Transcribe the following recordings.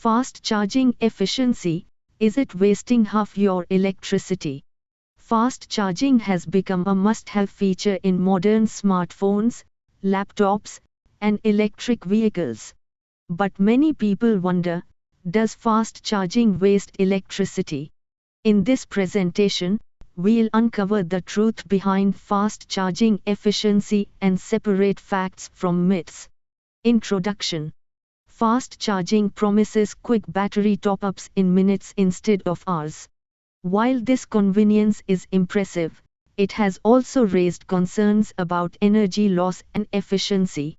Fast charging efficiency, is it wasting half your electricity? Fast charging has become a must-have feature in modern smartphones, laptops, and electric vehicles. But many people wonder, does fast charging waste electricity? In this presentation, we'll uncover the truth behind fast charging efficiency and separate facts from myths. Introduction. Fast charging promises quick battery top-ups in minutes instead of hours. While this convenience is impressive, it has also raised concerns about energy loss and efficiency.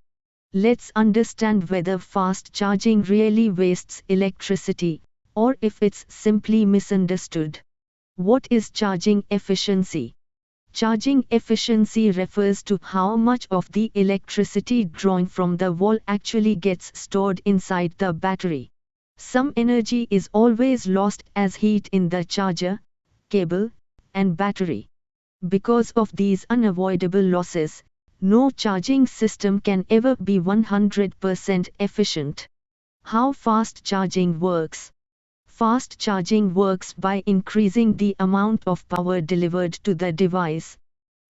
Let's understand whether fast charging really wastes electricity, or if it's simply misunderstood. What is charging efficiency? Charging efficiency refers to how much of the electricity drawn from the wall actually gets stored inside the battery. Some energy is always lost as heat in the charger, cable, and battery. Because of these unavoidable losses, no charging system can ever be 100% efficient. How fast charging works? Fast charging works by increasing the amount of power delivered to the device.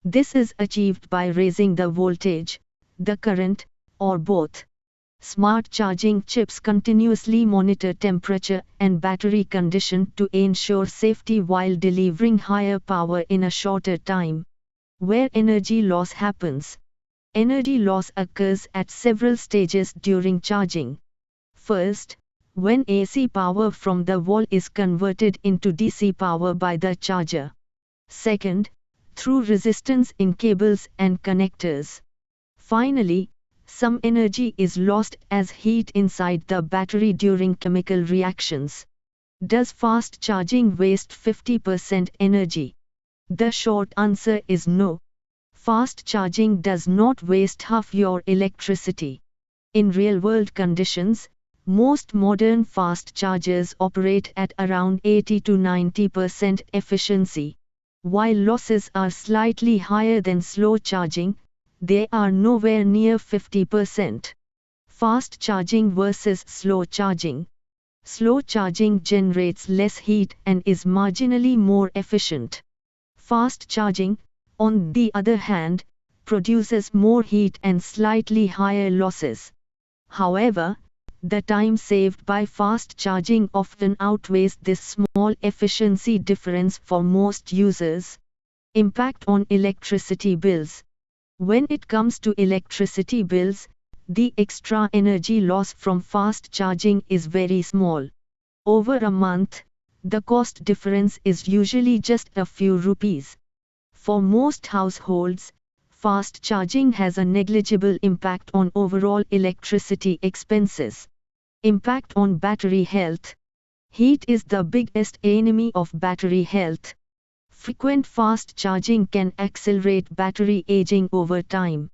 This is achieved by raising the voltage, the current, or both. Smart charging chips continuously monitor temperature and battery condition to ensure safety while delivering higher power in a shorter time. Where energy loss happens. Energy loss occurs at several stages during charging. First, when AC power from the wall is converted into DC power by the charger. Second, through resistance in cables and connectors. Finally, some energy is lost as heat inside the battery during chemical reactions. Does fast charging waste 50% energy? The short answer is no. Fast charging does not waste half your electricity. In real-world conditions, most modern fast chargers operate at around 80 to 90% efficiency. While losses are slightly higher than slow charging, they are nowhere near 50%. Fast charging versus slow charging. Slow charging generates less heat and is marginally more efficient. Fast charging, on the other hand, produces more heat and slightly higher losses. However, the time saved by fast charging often outweighs this small efficiency difference for most users. Impact on electricity bills. When it comes to electricity bills, the extra energy loss from fast charging is very small. Over a month, the cost difference is usually just a few rupees. For most households, fast charging has a negligible impact on overall electricity expenses. Impact on battery health. Heat is the biggest enemy of battery health. Frequent fast charging can accelerate battery aging over time.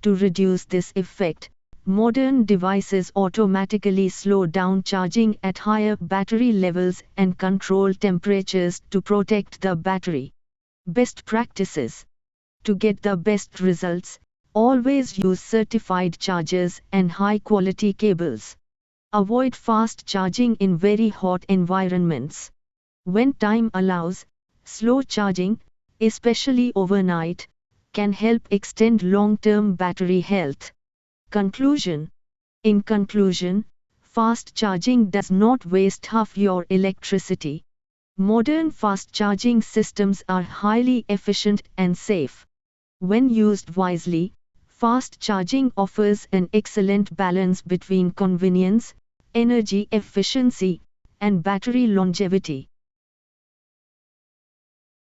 To reduce this effect, modern devices automatically slow down charging at higher battery levels and control temperatures to protect the battery. Best practices. To get the best results, always use certified chargers and high-quality cables. Avoid fast charging in very hot environments. When time allows, slow charging, especially overnight, can help extend long-term battery health. Conclusion. In conclusion, fast charging does not waste half your electricity. Modern fast charging systems are highly efficient and safe. When used wisely, fast charging offers an excellent balance between convenience, energy efficiency, and battery longevity.